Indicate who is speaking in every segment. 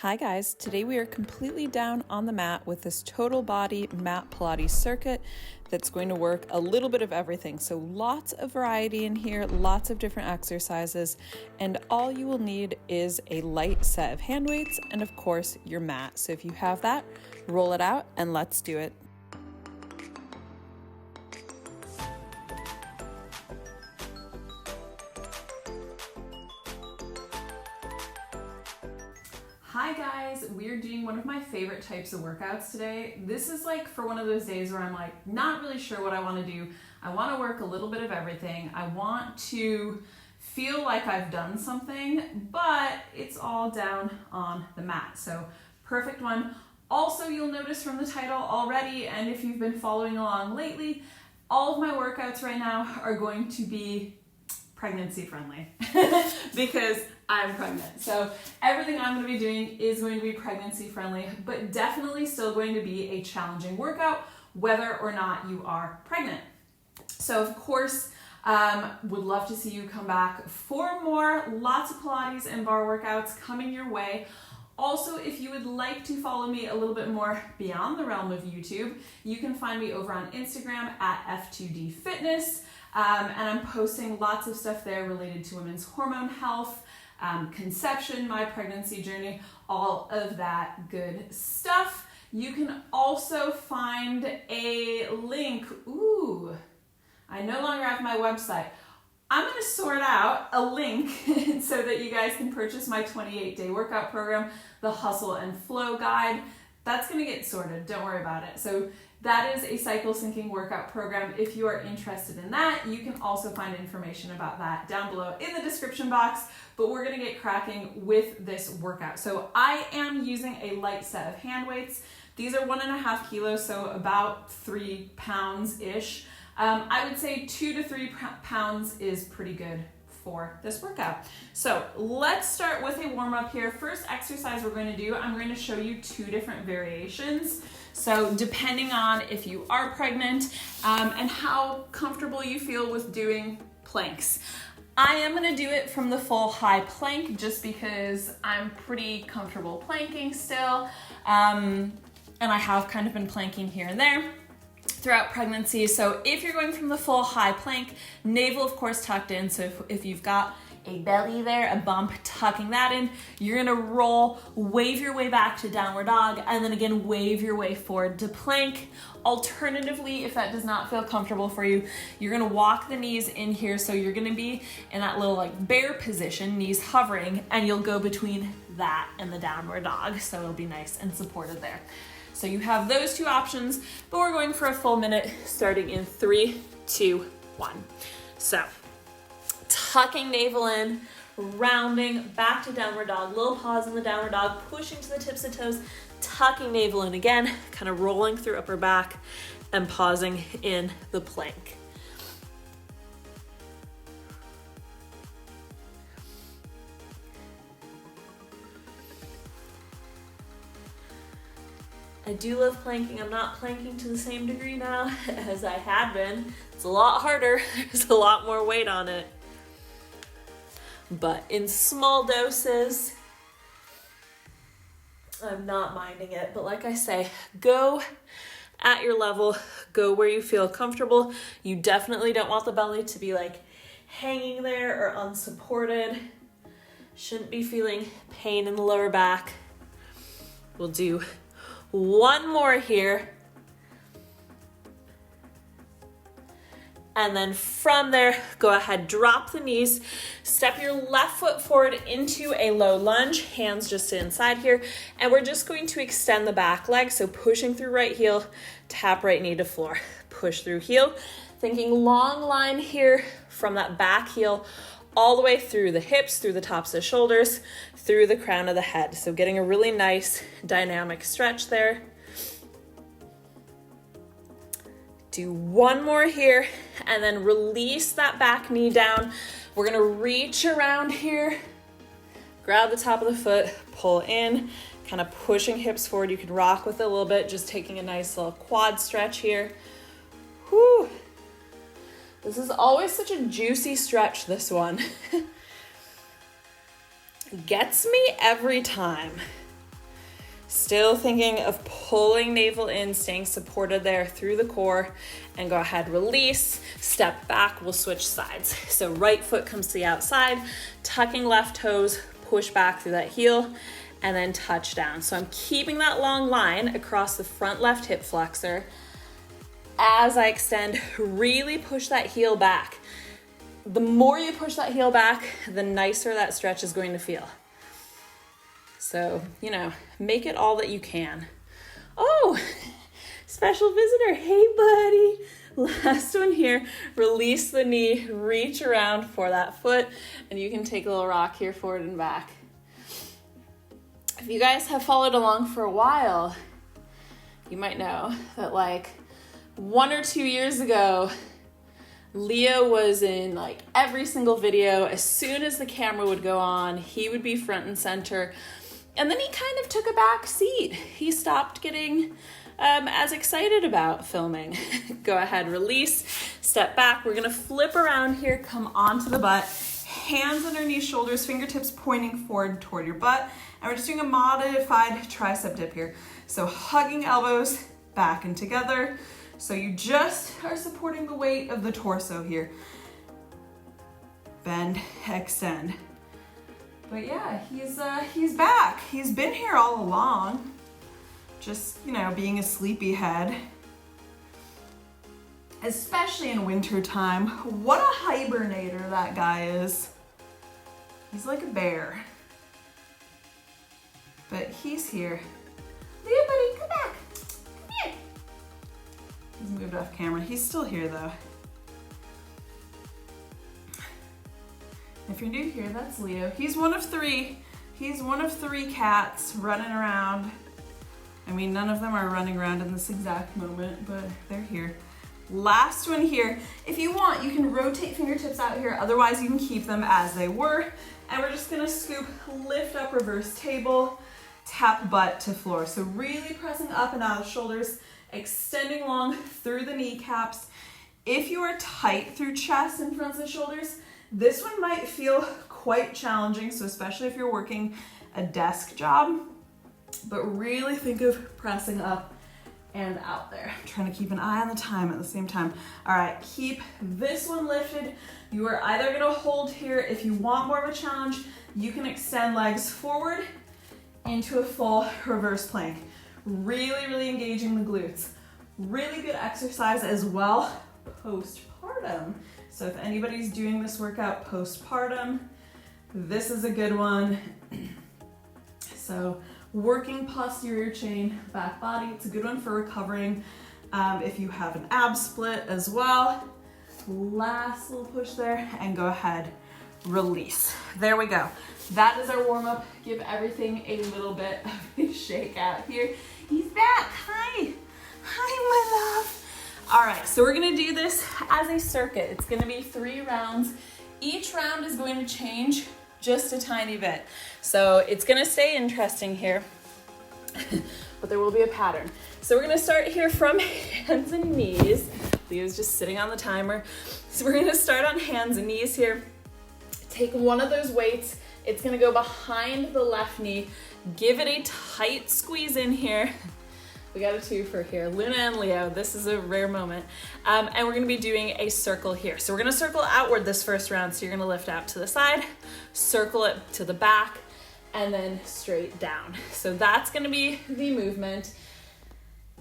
Speaker 1: Hi guys, today we are completely down on the mat with this total body mat Pilates circuit that's going to work a little bit of everything. So lots of variety in here, lots of different exercises, and all you will need is a light set of hand weights and of course your mat. So if you have that, roll it out and let's do it. Hi guys, we're doing one of my favorite types of workouts today. This is like for one of those days where I'm like not really sure what I want to do. I want to work a little bit of everything. I want to feel like I've done something, but it's all down on the mat. So perfect one. Also, you'll notice from the title already, and if you've been following along lately, all of my workouts right now are going to be pregnancy friendly because I'm pregnant. So everything I'm going to be doing is going to be pregnancy friendly, but definitely still going to be a challenging workout, whether or not you are pregnant. So of course, would love to see you come back for more, lots of Pilates and bar workouts coming your way. Also, if you would like to follow me a little bit more beyond the realm of YouTube, you can find me over on Instagram at F2D Fitness. And I'm posting lots of stuff there related to women's hormone health, conception, my pregnancy journey, all of that good stuff. You can also find a link. Ooh, I no longer have my website. I'm going to sort out a link so that you guys can purchase my 28-day workout program, the Hustle and Flow Guide. That's going to get sorted. Don't worry about it. So that is a cycle syncing workout program. If you are interested in that, you can also find information about that down below in the description box, but we're gonna get cracking with this workout. So I am using a light set of hand weights. These are 1.5 kilos, so about 3 pounds-ish. I would say 2 to 3 pounds is pretty good for this workout. So let's start with a warm up here. First exercise we're going to do, I'm going to show you 2 different variations. So depending on if you are pregnant and how comfortable you feel with doing planks. I am going to do it from the full high plank just because I'm pretty comfortable planking still. And I have kind of been planking here and there throughout pregnancy. So if you're going from the full high plank, navel of course tucked in. So if you've got a belly there, a bump, tucking that in, you're gonna roll, wave your way back to downward dog, and then again, wave your way forward to plank. Alternatively, if that does not feel comfortable for you, you're gonna walk the knees in here. So you're gonna be in that little like bear position, knees hovering, and you'll go between that and the downward dog. So it'll be nice and supported there. So you have those 2 options, but we're going for a full minute starting in 3, 2, 1. So tucking navel in, rounding back to downward dog, little pause in the downward dog, pushing to the tips of toes, tucking navel in again, kind of rolling through upper back and pausing in the plank. I do love planking. I'm not planking to the same degree now as I had been. It's a lot harder. There's a lot more weight on it. But in small doses, I'm not minding it. But like I say, go at your level, go where you feel comfortable. You definitely don't want the belly to be like hanging there or unsupported. Shouldn't be feeling pain in the lower back. We'll do 1 more here. And then from there, go ahead, drop the knees, step your left foot forward into a low lunge, hands just inside here. And we're just going to extend the back leg. So pushing through right heel, tap right knee to floor, push through heel, thinking long line here from that back heel all the way through the hips, through the tops of the shoulders, through the crown of the head. So getting a really nice dynamic stretch there. Do 1 more here and then release that back knee down. We're gonna reach around here, grab the top of the foot, pull in, kind of pushing hips forward. You can rock with it a little bit, just taking a nice little quad stretch here. Whew. This is always such a juicy stretch, this one. Gets me every time. Still thinking of pulling navel in, staying supported there through the core, and go ahead, release, step back, we'll switch sides. So right foot comes to the outside, tucking left toes, push back through that heel, and then touch down. So I'm keeping that long line across the front left hip flexor. As I extend, really push that heel back. The more you push that heel back, the nicer that stretch is going to feel. So, you know, make it all that you can. Oh, special visitor. Hey, buddy. Last one here. Release the knee, reach around for that foot, and you can take a little rock here forward and back. If you guys have followed along for a while, you might know that like 1 or 2 years ago, Leo was in like every single video. As soon as the camera would go on, he would be front and center. And then he kind of took a back seat. He stopped getting as excited about filming. Go ahead, release, step back. We're gonna flip around here, come onto the butt, hands underneath shoulders, fingertips pointing forward toward your butt. And we're just doing a modified tricep dip here. So hugging elbows back and together. So you just are supporting the weight of the torso here. Bend, extend. But yeah, he's back. He's been here all along. Just, you know, being a sleepyhead. Especially in winter time. What a hibernator that guy is. He's like a bear. But he's here. Leo, buddy, come back. Come here. He's moved off camera. He's still here though. If you're new here, that's Leo. He's one of three. He's one of 3 cats running around. I mean, none of them are running around in this exact moment, but they're here. Last one here. If you want, you can rotate fingertips out here. Otherwise, you can keep them as they were. And we're just gonna scoop, lift up, reverse table, tap butt to floor. So really pressing up and out of shoulders, extending long through the kneecaps. If you are tight through chest and fronts and shoulders, this one might feel quite challenging, so especially if you're working a desk job, but really think of pressing up and out there. I'm trying to keep an eye on the time at the same time. All right, keep this one lifted. You are either gonna hold here. If you want more of a challenge, you can extend legs forward into a full reverse plank. Really, really engaging the glutes. Really good exercise as well, postpartum. So if anybody's doing this workout postpartum, this is a good one. So working posterior chain, back body, it's a good one for recovering if you have an ab split as well. Last little push there and go ahead, release. There we go. That is our warm up. Give everything a little bit of a shake out here. He's back, hi. Hi, my love. All right, so we're gonna do this as a circuit. It's gonna be 3 rounds. Each round is going to change just a tiny bit. So it's gonna stay interesting here, but there will be a pattern. So we're gonna start here from hands and knees. Leo's just sitting on the timer. So we're gonna start on hands and knees here. Take one of those weights. It's gonna go behind the left knee. Give it a tight squeeze in here. We got a 2 for here. Luna and Leo, this is a rare moment. And we're gonna be doing a circle here. So we're gonna circle outward this first round. So you're gonna lift out to the side, circle it to the back, and then straight down. So that's gonna be the movement.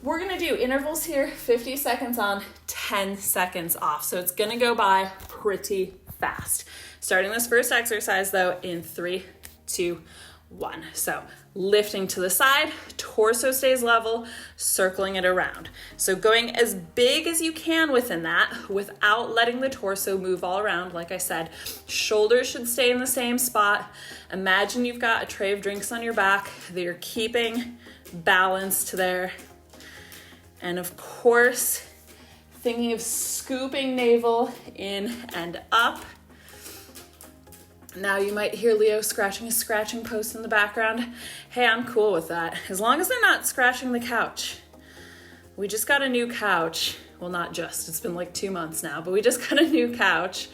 Speaker 1: We're gonna do intervals here, 50 seconds on, 10 seconds off. So it's gonna go by pretty fast. Starting this first exercise though in 3, 2, 1. So lifting to the side, torso stays level, circling it around. So going as big as you can within that without letting the torso move all around. Like I said, shoulders should stay in the same spot. Imagine you've got a tray of drinks on your back that you're keeping balanced there. And of course, thinking of scooping navel in and up. Now you might hear Leo scratching a scratching post in the background. Hey, I'm cool with that. As long as they're not scratching the couch. We just got a new couch. Well, not just, it's been like 2 months now, but we just got a new couch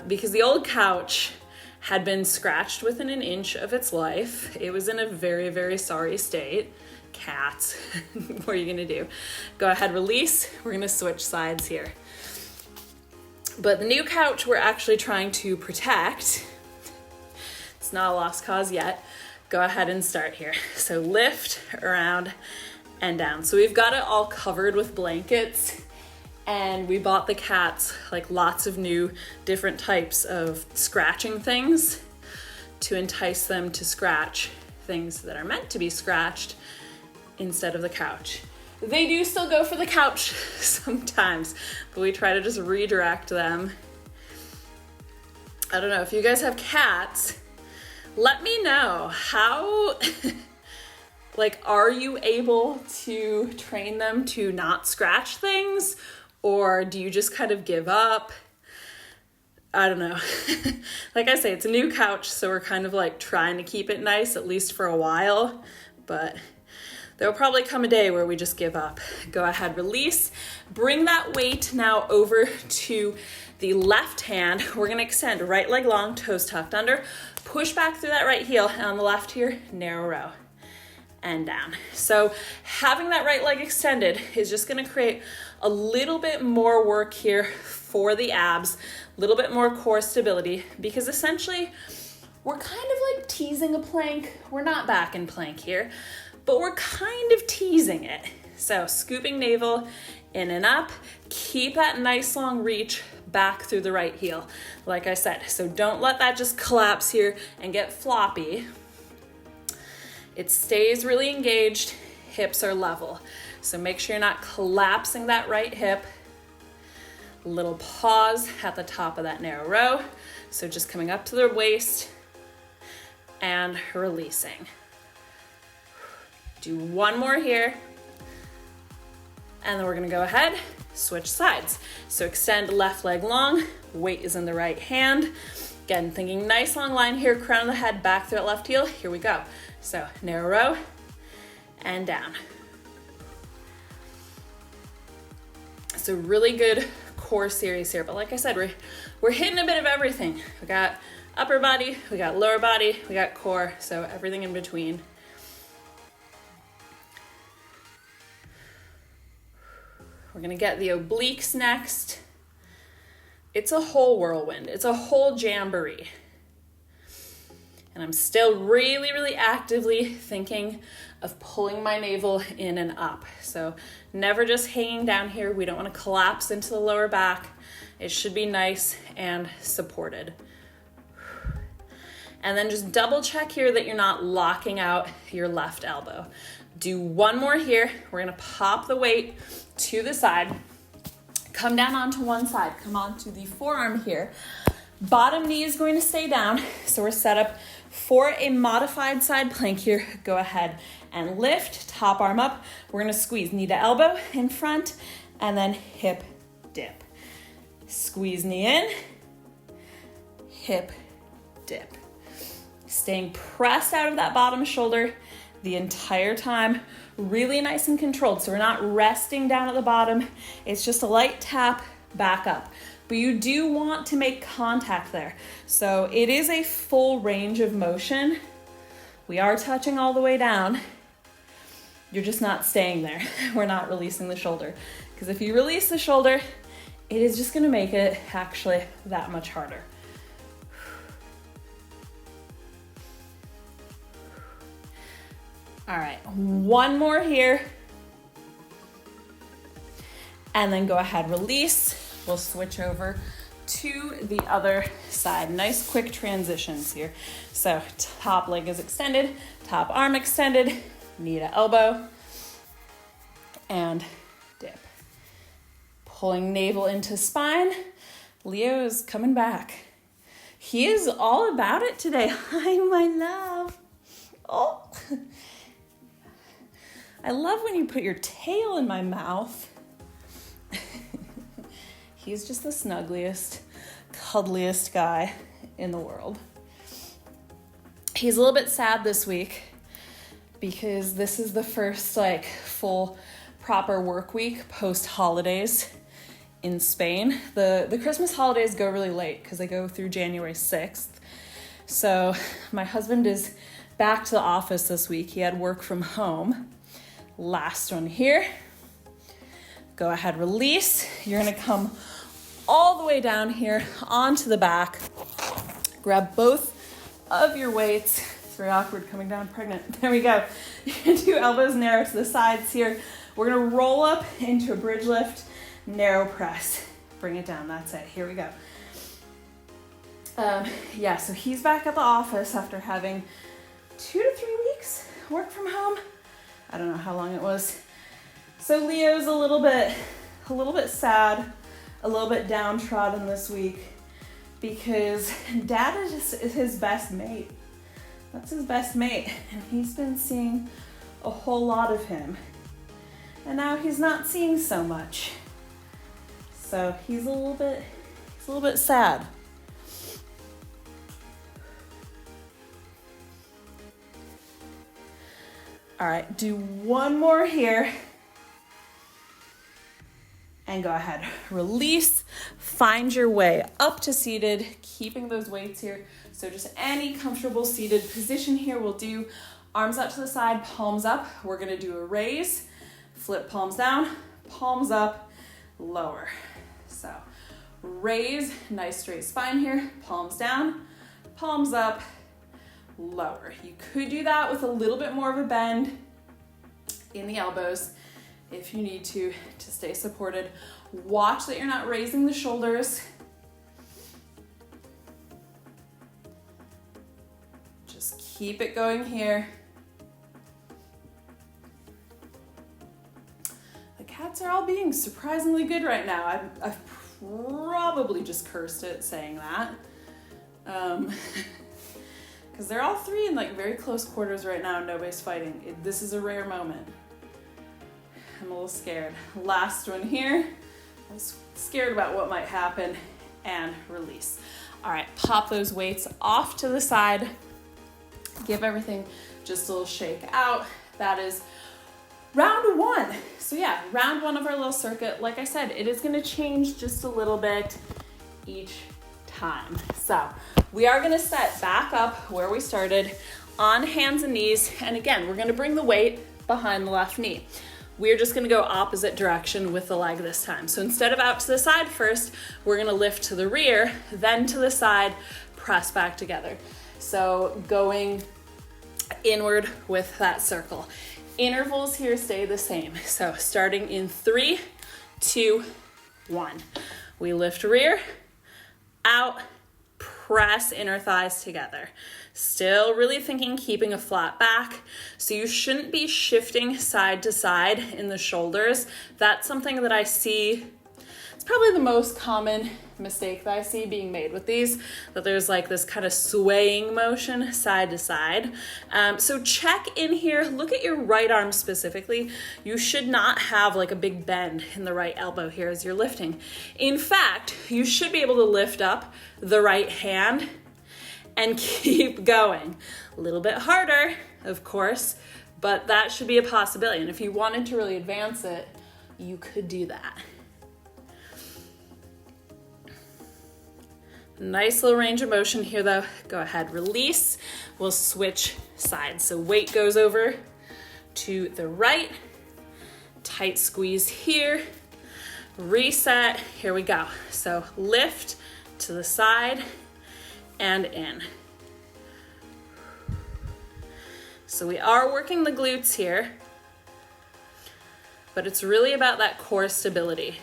Speaker 1: because the old couch had been scratched within an inch of its life. It was in a very, very sorry state. Cats, what are you gonna do? Go ahead, release. We're gonna switch sides here. But the new couch we're actually trying to protect. It's not a lost cause yet. Go ahead and start here. So lift, around, and down. So we've got it all covered with blankets, and we bought the cats like lots of new different types of scratching things to entice them to scratch things that are meant to be scratched instead of the couch. They do still go for the couch sometimes, but we try to just redirect them. I don't know, if you guys have cats, let me know how, like, are you able to train them to not scratch things, or do you just kind of give up? I don't know. Like I say, it's a new couch, so we're kind of like trying to keep it nice, at least for a while, but there will probably come a day where we just give up. Go ahead, release. Bring that weight now over to the left hand. We're gonna extend right leg long, toes tucked under. Push back through that right heel, and on the left here, narrow row and down. So having that right leg extended is just gonna create a little bit more work here for the abs, a little bit more core stability, because essentially we're kind of like teasing a plank. We're not back in plank here, but we're kind of teasing it. So scooping navel in and up, keep that nice long reach back through the right heel, like I said. So don't let that just collapse here and get floppy. It stays really engaged, hips are level. So make sure you're not collapsing that right hip. Little pause at the top of that narrow row. So just coming up to the waist and releasing. Do one more here, and then we're gonna go ahead, switch sides. So extend left leg long, weight is in the right hand. Again, thinking nice long line here, crown of the head, back through that left heel. Here we go. So narrow row and down. So really good core series here, but like I said, we're hitting a bit of everything. We got upper body, we got lower body, we got core, so everything in between. We're gonna get the obliques next. It's a whole whirlwind. It's a whole jamboree. And I'm still really, really actively thinking of pulling my navel in and up. So never just hanging down here. We don't wanna collapse into the lower back. It should be nice and supported. And then just double check here that you're not locking out your left elbow. Do one more here. We're gonna pop the weight to the side. Come down onto one side. Come onto the forearm here. Bottom knee is going to stay down. So we're set up for a modified side plank here. Go ahead and lift, top arm up. We're gonna squeeze knee to elbow in front, and then hip dip. Squeeze knee in, hip dip. Staying pressed out of that bottom shoulder the entire time, really nice and controlled. So we're not resting down at the bottom. It's just a light tap back up. But you do want to make contact there. So it is a full range of motion. We are touching all the way down. You're just not staying there. We're not releasing the shoulder. Because if you release the shoulder, it is just gonna make it actually that much harder. All right, one more here. And then go ahead, release. We'll switch over to the other side. Nice quick transitions here. So top leg is extended, top arm extended, knee to elbow, and dip. Pulling navel into spine. Leo is coming back. He is all about it today. Hi, my love. Oh. I love when you put your tail in my mouth. He's just the snuggliest, cuddliest guy in the world. He's a little bit sad this week because this is the first full proper work week post holidays in Spain. The Christmas holidays go really late because they go through January 6th. So my husband is back to the office this week. He had work from home. Last one here. Go ahead, release. You're gonna come all the way down here onto the back. Grab both of your weights. It's very awkward coming down pregnant. There we go. You're gonna do elbows narrow to the sides here. We're gonna roll up into a bridge lift, narrow press. Bring it down, that's it. Here we go. So he's back at the office after having 2 to 3 weeks work from home. I don't know how long it was. So Leo's a little bit sad, a little bit downtrodden this week because Dad is his best mate. That's his best mate, and he's been seeing a whole lot of him. And now he's not seeing so much. So he's a little bit sad. All right, do one more here. And go ahead, release, find your way up to seated, keeping those weights here. So just any comfortable seated position here will do. Arms out to the side, palms up. We're gonna do a raise, flip palms down, palms up, lower. So raise, nice straight spine here, palms down, palms up, lower. You could do that with a little bit more of a bend in the elbows if you need to stay supported. Watch that you're not raising the shoulders. Just keep it going here. The cats are all being surprisingly good right now. I've probably just cursed it saying that. Because they're all three in like very close quarters right now and nobody's fighting. This is a rare moment. I'm a little scared. Last one here. I was scared about what might happen, and release. All right, pop those weights off to the side. Give everything just a little shake out. That is round one. So yeah, round one of our little circuit. Like I said, it is gonna change just a little bit each time. So we are gonna set back up where we started on hands and knees. And again, we're gonna bring the weight behind the left knee. We're just gonna go opposite direction with the leg this time. So instead of out to the side first, we're gonna lift to the rear, then to the side, press back together. So going inward with that circle. Intervals here stay the same. So starting in 3, 2, 1. We lift rear, out, press inner thighs together. Still really thinking keeping a flat back. So you shouldn't be shifting side to side in the shoulders. That's something that I see. It's probably the most common mistake that I see being made with these, that there's like this kind of swaying motion side to side. So check in here, look at your right arm specifically. You should not have like a big bend in the right elbow here as you're lifting. In fact, you should be able to lift up the right hand and keep going. A little bit harder, of course, but that should be a possibility. And if you wanted to really advance it, you could do that. Nice little range of motion here though. Go ahead, release. We'll switch sides. So weight goes over to the right. Tight squeeze here. Reset. Here we go. So lift to the side and in. So we are working the glutes here, but it's really about that core stability.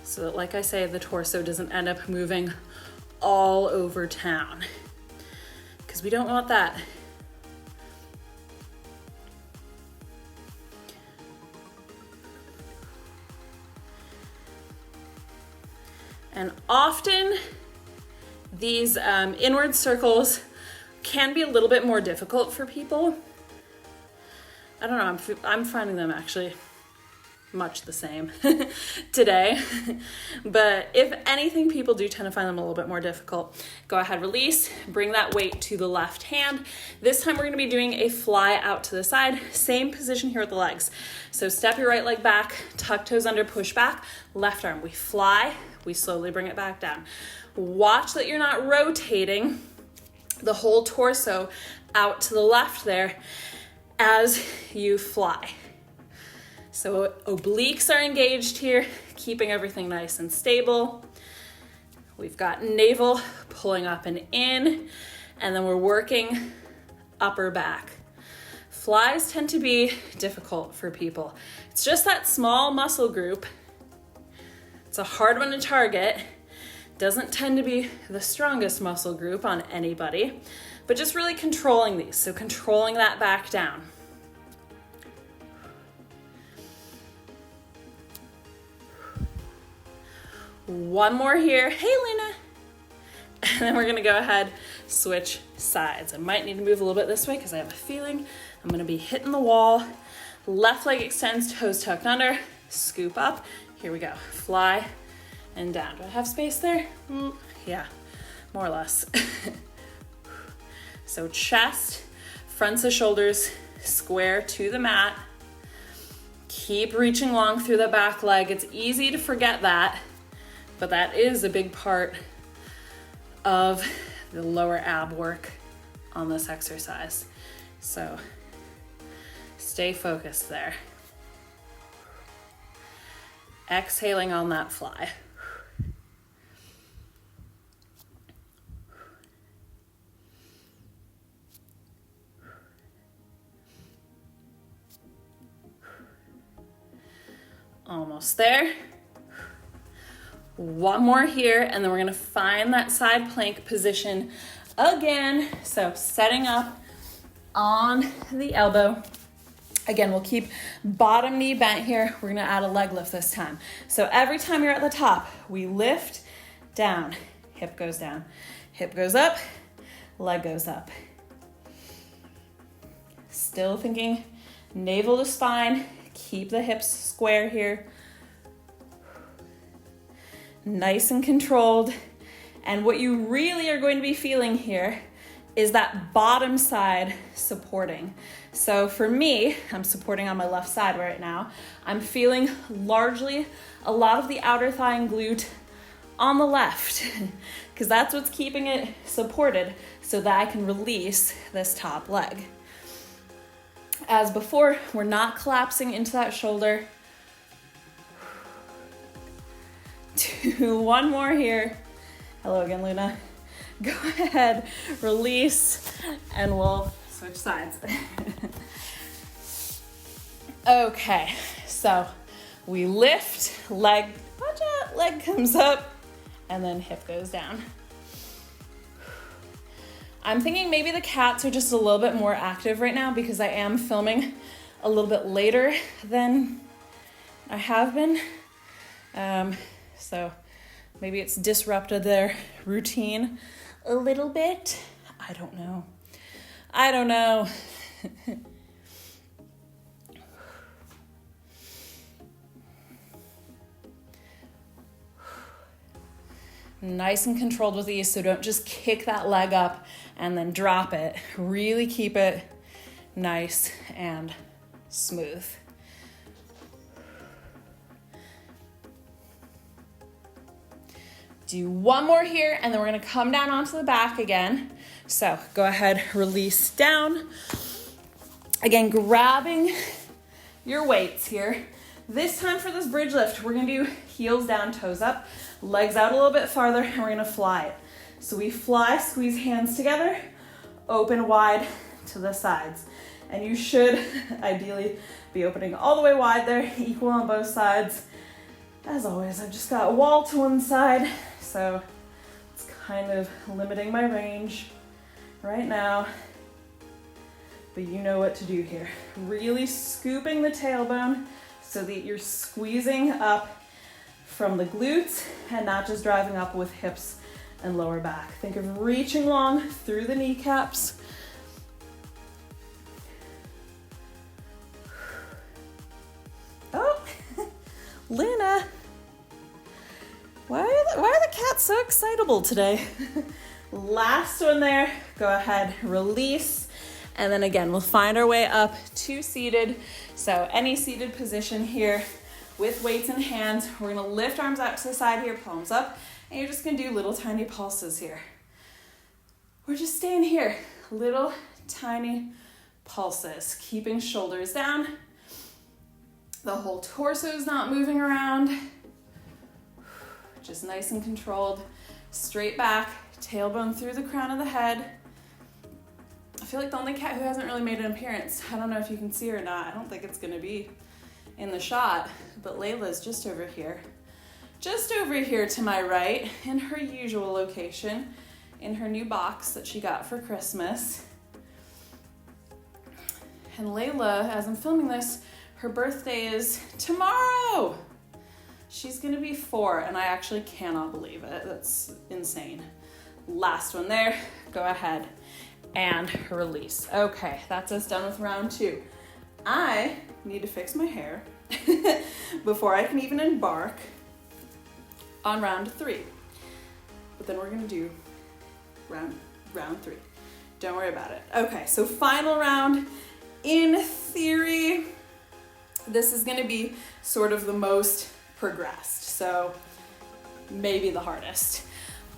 Speaker 1: So that, like I say, the torso doesn't end up moving all over town, because we don't want that. And often these inward circles can be a little bit more difficult for people. I don't know, I'm finding them actually much the same today. But if anything, people do tend to find them a little bit more difficult. Go ahead, release, bring that weight to the left hand. This time we're gonna be doing a fly out to the side, same position here with the legs. So step your right leg back, tuck toes under, push back, left arm. We fly, we slowly bring it back down. Watch that you're not rotating the whole torso out to the left there as you fly. So obliques are engaged here, keeping everything nice and stable. We've got navel pulling up and in, and then we're working upper back. Flies tend to be difficult for people. It's just that small muscle group. It's a hard one to target. Doesn't tend to be the strongest muscle group on anybody, but just really controlling these. So controlling that back down. One more here. Hey, Luna. And then we're gonna go ahead, switch sides. I might need to move a little bit this way because I have a feeling I'm gonna be hitting the wall. Left leg extends, toes tucked under, scoop up. Here we go, fly and down. Do I have space there? Yeah, more or less. So chest, fronts of shoulders, square to the mat. Keep reaching long through the back leg. It's easy to forget that, but that is a big part of the lower ab work on this exercise. So stay focused there. Exhaling on that fly. Almost there. One more here, and then we're gonna find that side plank position again. So setting up on the elbow. Again, we'll keep bottom knee bent here. We're gonna add a leg lift this time. So every time you're at the top, we lift down, hip goes down, hip goes up, leg goes up. Still thinking navel to spine, keep the hips square here. Nice and controlled. And what you really are going to be feeling here is that bottom side supporting. So for me, I'm supporting on my left side right now. I'm feeling largely a lot of the outer thigh and glute on the left because that's what's keeping it supported so that I can release this top leg. As before, we're not collapsing into that shoulder. One more here. Hello again, Luna. Go ahead, release, and we'll switch sides. Okay, so we lift, leg, watch out, leg comes up, and then hip goes down. I'm thinking maybe the cats are just a little bit more active right now because I am filming a little bit later than I have been. So maybe it's disrupted their routine a little bit. I don't know. Nice and controlled with these, so don't just kick that leg up and then drop it. Really keep it nice and smooth. Do one more here, and then we're gonna come down onto the back again. So go ahead, release down. Again, grabbing your weights here. This time for this bridge lift, we're gonna do heels down, toes up, legs out a little bit farther, and we're gonna fly it. So we fly, squeeze hands together, open wide to the sides. And you should ideally be opening all the way wide there, equal on both sides. As always, I've just got wall to one side, so it's kind of limiting my range right now. But you know what to do here. Really scooping the tailbone so that you're squeezing up from the glutes and not just driving up with hips and lower back. Think of reaching long through the kneecaps. Oh, Luna. Why are the cats so excitable today? Last one there. Go ahead, release. And then again, we'll find our way up to seated. So any seated position here with weights in hands. We're gonna lift arms out to the side here, palms up, And you're just gonna do little tiny pulses here. We're just staying here, little tiny pulses, keeping shoulders down. The whole torso is not moving around. Just nice and controlled. Straight back, tailbone through the crown of the head. I feel like the only cat who hasn't really made an appearance, I don't know if you can see her or not, I don't think it's gonna be in the shot, but Layla's just over here to my right, in her usual location, in her new box that she got for Christmas. And Layla, as I'm filming this, her birthday is tomorrow. She's gonna be 4, and I actually cannot believe it. That's insane. Last one there, go ahead and release. Okay, that's us done with round 2. I need to fix my hair before I can even embark on round 3. But then we're gonna do round 3. Don't worry about it. Okay, so final round. In theory, this is gonna be sort of the most progressed, so maybe the hardest.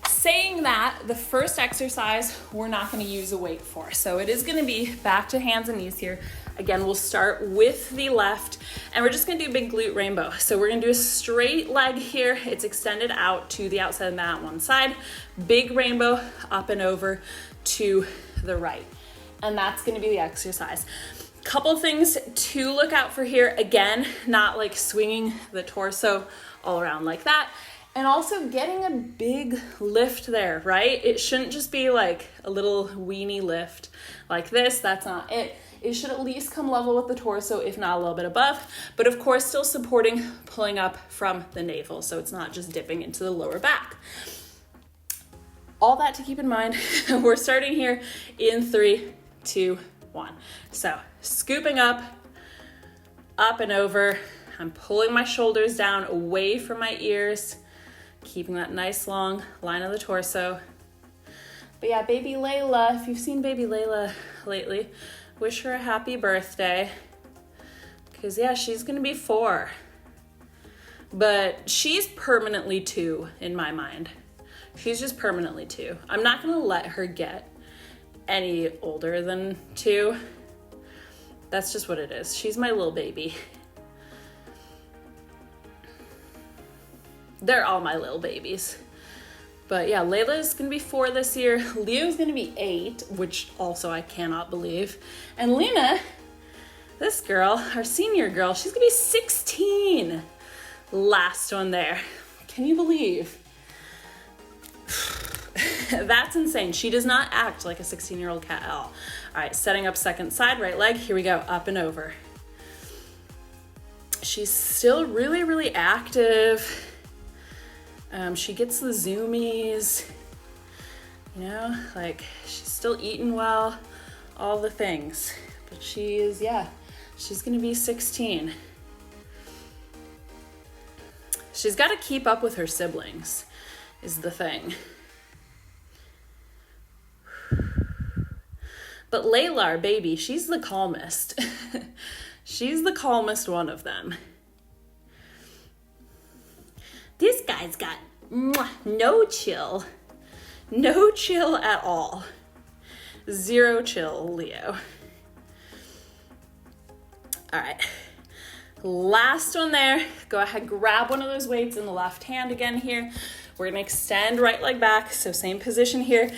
Speaker 1: Saying that, the first exercise we're not gonna use a weight for, so it is gonna be back to hands and knees here. Again, we'll start with the left, and we're just gonna do a big glute rainbow. So we're gonna do a straight leg here. It's extended out to the outside of the mat one side. Big rainbow up and over to the right. And that's gonna be the exercise. Couple things to look out for here. Again, not like swinging the torso all around like that. And also getting a big lift there, right? It shouldn't just be like a little weenie lift like this. That's not it. It should at least come level with the torso, if not a little bit above, but of course still supporting, pulling up from the navel, so it's not just dipping into the lower back. All that to keep in mind. We're starting here in 3, 2, 1. So scooping up and over. I'm pulling my shoulders down away from my ears, keeping that nice long line of the torso. But yeah, baby Layla, if you've seen baby Layla lately, wish her a happy birthday. Because yeah, she's gonna be 4. But she's permanently 2 in my mind. She's just permanently 2. I'm not gonna let her get any older than 2. That's just what it is. She's my little baby. They're all my little babies. But yeah, Layla's gonna be 4 this year. Leo's gonna be 8, which also I cannot believe. And Lena, this girl, our senior girl, she's gonna be 16. Last one there. Can you believe? That's insane. She does not act like a 16-year-old cat at all. All right, setting up second side, right leg. Here we go, up and over. She's still really, really active. She gets the zoomies, you know, like she's still eating well, all the things. But she's gonna be 16. She's got to keep up with her siblings, is the thing. But Layla, our baby, she's the calmest. She's the calmest one of them. This guy's got no chill. No chill at all. 0 chill, Leo. All right. Last one there. Go ahead, grab one of those weights in the left hand again here. We're gonna extend right leg back, so same position here.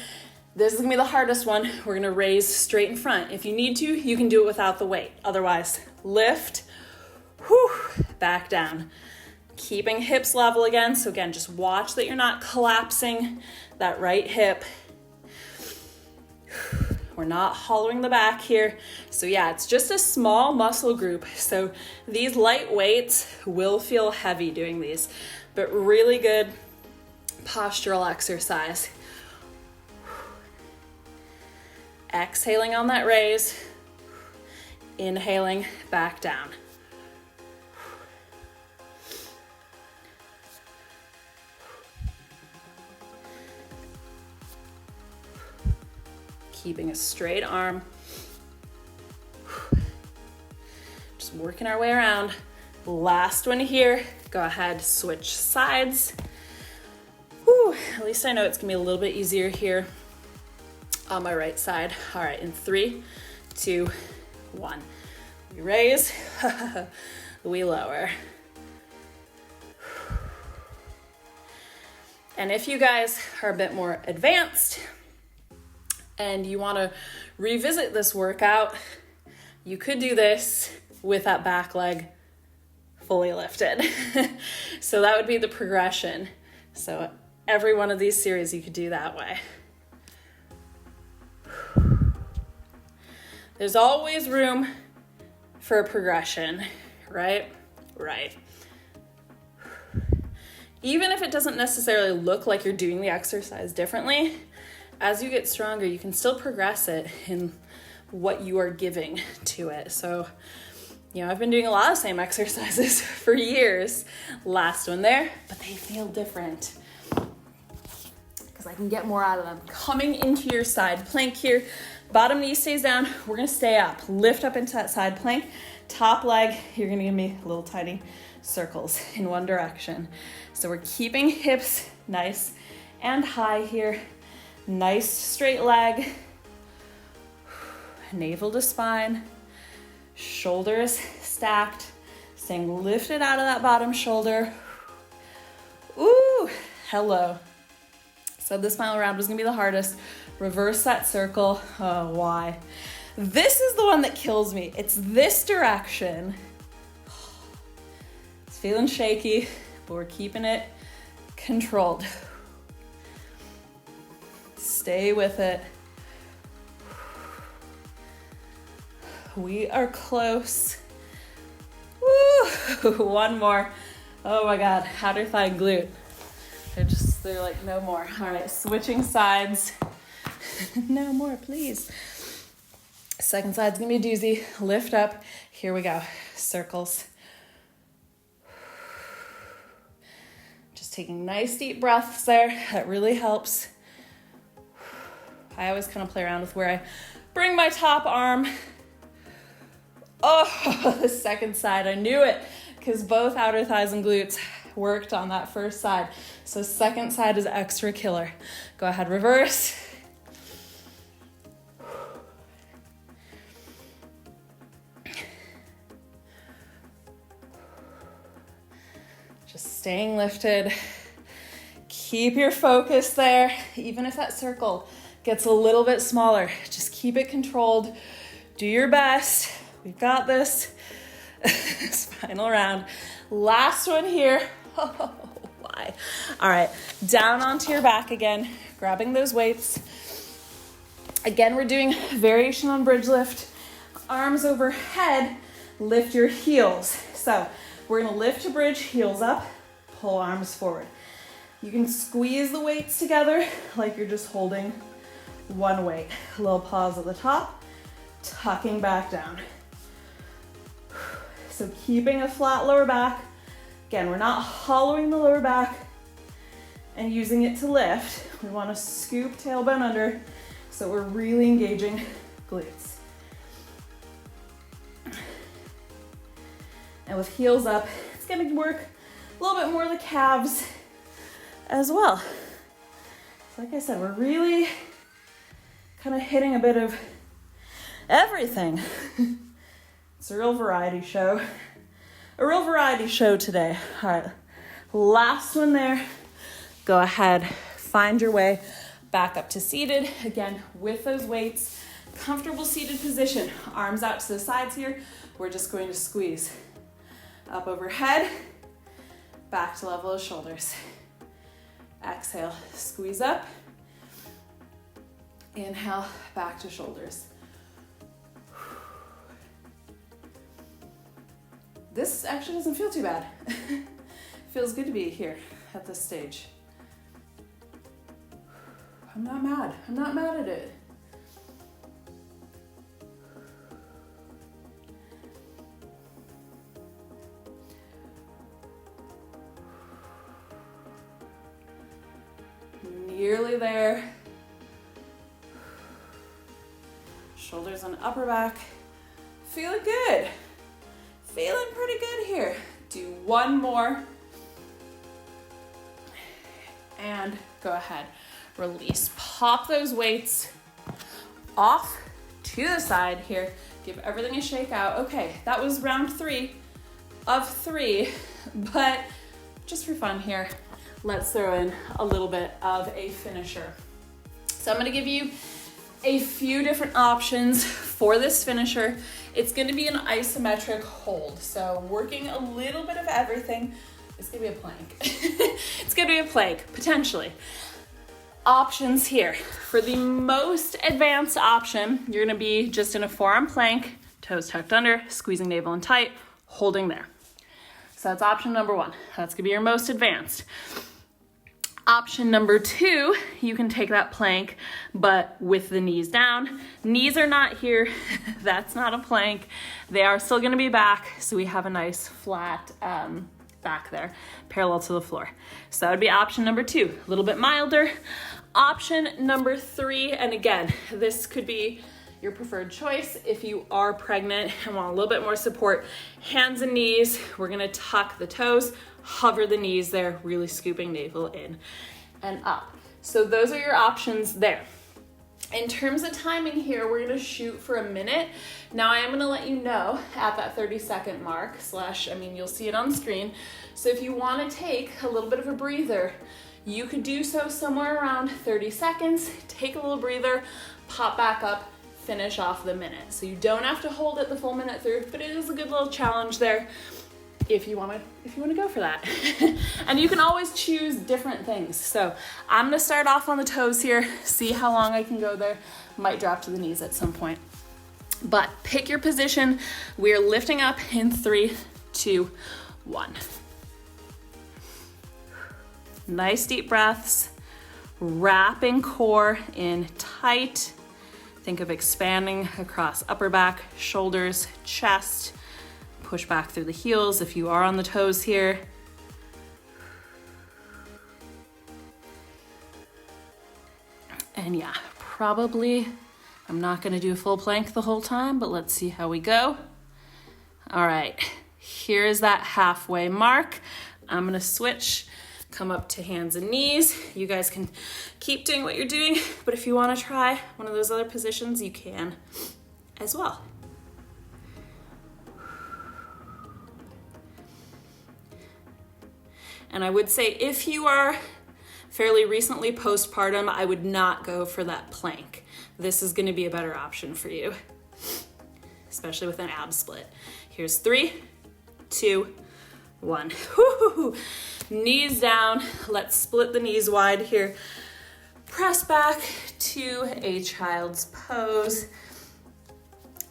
Speaker 1: This is gonna be the hardest one. We're gonna raise straight in front. If you need to, you can do it without the weight. Otherwise, lift, back down. Keeping hips level again. So again, just watch that you're not collapsing that right hip. We're not hollowing the back here. So yeah, it's just a small muscle group. So these light weights will feel heavy doing these, but really good postural exercise. Exhaling on that raise, inhaling back down. Keeping a straight arm. Just working our way around. Last one here. Go ahead, switch sides. Whew, at least I know it's gonna be a little bit easier here on my right side. All right, in 3, 2, 1. We raise, we lower. And if you guys are a bit more advanced and you wanna revisit this workout, you could do this with that back leg fully lifted. So that would be the progression. So every one of these series you could do that way. There's always room for a progression, right? Right. Even if it doesn't necessarily look like you're doing the exercise differently, as you get stronger, you can still progress it in what you are giving to it. So, I've been doing a lot of same exercises for years. Last one there, but they feel different because I can get more out of them. Coming into your side plank here, bottom knee stays down. We're gonna stay up, lift up into that side plank. Top leg, you're gonna give me little tiny circles in one direction. So we're keeping hips nice and high here. Nice straight leg. Navel to spine. Shoulders stacked. Staying lifted out of that bottom shoulder. Ooh, hello. So this final round was gonna be the hardest. Reverse that circle. Oh, why? This is the one that kills me. It's this direction. It's feeling shaky, but we're keeping it controlled. Stay with it. We are close. Woo! One more. Oh my God, outer thigh and glute. They're like, no more. All right, switching sides. No more, please. Second side's gonna be a doozy. Lift up. Here we go. Circles. Just taking nice deep breaths there. That really helps. I always kind of play around with where I bring my top arm. Oh, the second side. I knew it because both outer thighs and glutes worked on that first side. So second side is extra killer. Go ahead, reverse. Just staying lifted. Keep your focus there. Even if that circle gets a little bit smaller, just keep it controlled. Do your best. We've got this. Final round. Last one here. Oh, why? All right, down onto your back again, grabbing those weights. Again, we're doing variation on bridge lift. Arms overhead, lift your heels. So we're gonna lift to bridge, heels up, pull arms forward. You can squeeze the weights together like you're just holding one weight. A little pause at the top, tucking back down. So keeping a flat lower back. Again, we're not hollowing the lower back and using it to lift. We want to scoop tailbone under so we're really engaging glutes. And with heels up, it's going to work a little bit more the calves as well. So like I said, we're really kind of hitting a bit of everything. It's a real variety show. A real variety show today. All right, last one there. Go ahead, find your way back up to seated. Again, with those weights, comfortable seated position. Arms out to the sides here. We're just going to squeeze. Up overhead, back to level of shoulders. Exhale, squeeze up. Inhale, back to shoulders. This actually doesn't feel too bad. Feels good to be here at this stage. I'm not mad. I'm not mad at it. Nearly there. Shoulders on upper back. Feeling good. Feeling pretty good here. Do one more. and go ahead, release. Pop those weights off to the side here. Give everything a shake out. Okay, that was round 3 of 3, but just for fun here, let's throw in a little bit of a finisher. So I'm gonna give you a few different options for this finisher. It's gonna be an isometric hold. So working a little bit of everything. It's gonna be a plank. It's gonna be a plank, potentially. Options here. For the most advanced option, you're gonna be just in a forearm plank, toes tucked under, squeezing navel in tight, holding there. So that's option number 1. That's gonna be your most advanced. Option number 2, you can take that plank, but with the knees down. Knees are not here. That's not a plank. They are still gonna be back, so we have a nice flat back there, parallel to the floor. So that would be option number 2, a little bit milder. Option number 3, and again, this could be your preferred choice if you are pregnant and want a little bit more support. Hands and knees, we're gonna tuck the toes, hover the knees there, really scooping navel in and up. So those are your options there. In terms of timing here, we're gonna shoot for a minute. Now I am gonna let you know at that 30-second mark, you'll see it on screen. So if you wanna take a little bit of a breather, you could do so somewhere around 30 seconds, take a little breather, pop back up, finish off the minute. So you don't have to hold it the full minute through, but it is a good little challenge there if you wanna go for that. And you can always choose different things. So I'm gonna start off on the toes here, see how long I can go there. Might drop to the knees at some point. But pick your position. We're lifting up in 3, 2, 1. Nice deep breaths, wrapping core in tight. Think of expanding across upper back, shoulders, chest. Push back through the heels if you are on the toes here. And yeah, probably, I'm not gonna do a full plank the whole time, but let's see how we go. All right, here's that halfway mark. I'm gonna switch, come up to hands and knees. You guys can keep doing what you're doing, but if you wanna try one of those other positions, you can as well. And I would say if you are fairly recently postpartum, I would not go for that plank. This is gonna be a better option for you, especially with an ab split. Here's 3, 2, 1. Woo-hoo-hoo. Knees down, let's split the knees wide here. Press back to a child's pose.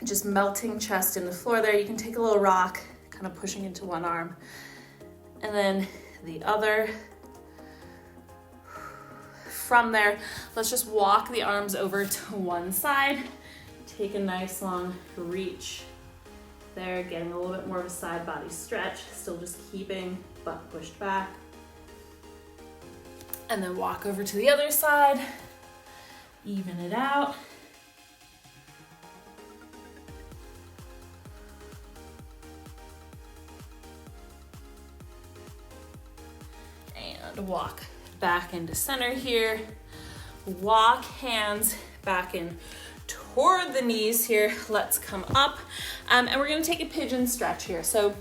Speaker 1: Just melting chest in the floor there. You can take a little rock, kind of pushing into one arm. And then the other. From there, let's just walk the arms over to one side. Take a nice long reach there, getting a little bit more of a side body stretch, still just keeping butt pushed back. And then walk over to the other side, even it out. And walk back into center here. Walk hands back in toward the knees here. Let's come up. And we're gonna take a pigeon stretch here. So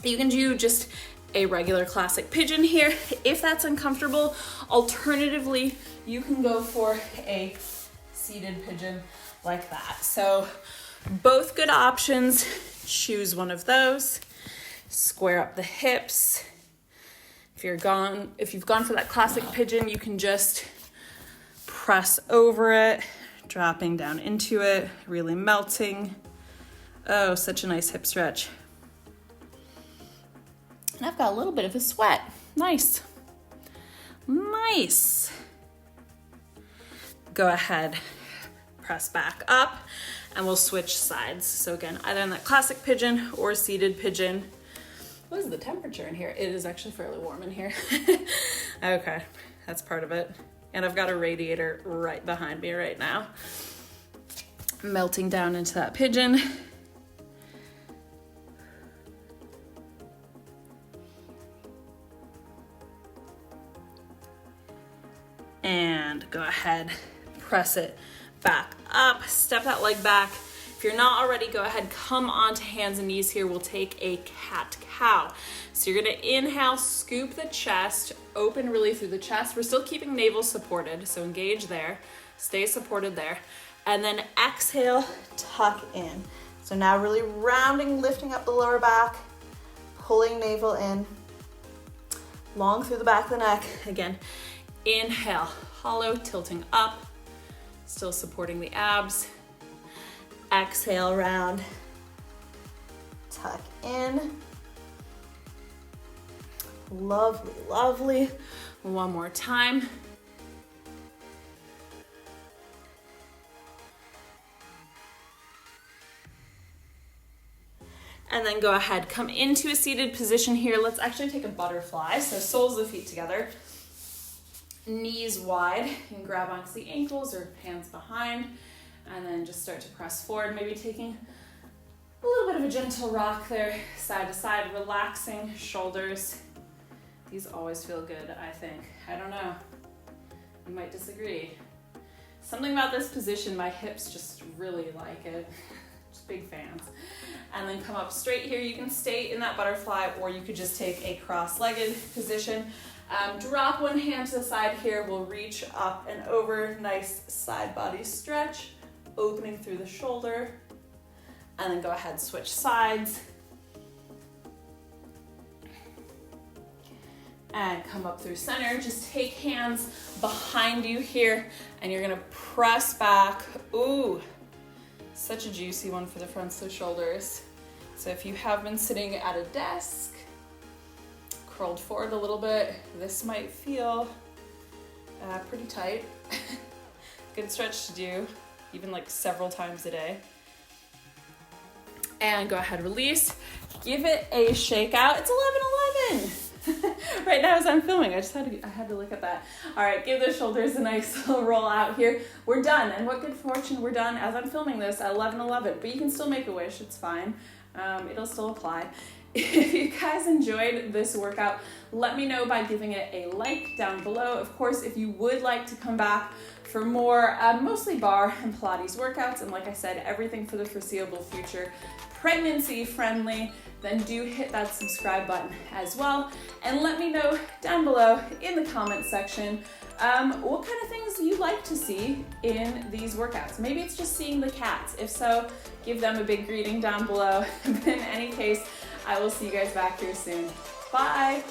Speaker 1: you can do just a regular classic pigeon here if that's uncomfortable. Alternatively, you can go for a seated pigeon like that. So both good options. Choose one of those. Square up the hips. If you've gone for that classic pigeon, you can just press over it, dropping down into it, really melting. Oh, such a nice hip stretch. And I've got a little bit of a sweat. Nice. Nice. Go ahead, press back up, and we'll switch sides. So again, either in that classic pigeon or seated pigeon. What is the temperature in here? It is actually fairly warm in here. Okay, that's part of it. And I've got a radiator right behind me right now. Melting down into that pigeon. and go ahead, press it back up, step that leg back. If you're not already, go ahead, come onto hands and knees here. We'll take a cat-cow. So you're gonna inhale, scoop the chest, open really through the chest. We're still keeping navel supported, so engage there, stay supported there. And then exhale, tuck in. So now really rounding, lifting up the lower back, pulling navel in, long through the back of the neck. Again, inhale, hollow, tilting up, still supporting the abs. Exhale, round, tuck in. Lovely, lovely. One more time. And then go ahead, come into a seated position here. Let's actually take a butterfly. So soles of the feet together, knees wide. You can grab onto the ankles or hands behind, and then just start to press forward, maybe taking a little bit of a gentle rock there, side to side, relaxing shoulders. These always feel good, I think. I don't know, you might disagree. Something about this position, my hips just really like it. Just big fans. And then come up straight here. You can stay in that butterfly, or you could just take a cross-legged position. Drop one hand to the side here. We'll reach up and over. Nice side body stretch, opening through the shoulder. And then go ahead, switch sides. And come up through center. Just take hands behind you here, and you're gonna press back. Ooh. Such a juicy one for the fronts of the shoulders. So if you have been sitting at a desk, curled forward a little bit, this might feel pretty tight. Good stretch to do, even like several times a day. And go ahead, release. Give it a shake out. It's 11:11. Right now as I'm filming, I had to look at that. All right, give the shoulders a nice little roll out here. We're done, and what good fortune, we're done as I'm filming this at 11:11, but you can still make a wish, it's fine. It'll still apply. If you guys enjoyed this workout, let me know by giving it a like down below. Of course, if you would like to come back for more mostly bar and Pilates workouts, and like I said, everything for the foreseeable future, pregnancy friendly, then do hit that subscribe button as well. And let me know down below in the comment section what kind of things you like to see in these workouts. Maybe it's just seeing the cats. If so, give them a big greeting down below. But in any case, I will see you guys back here soon. Bye.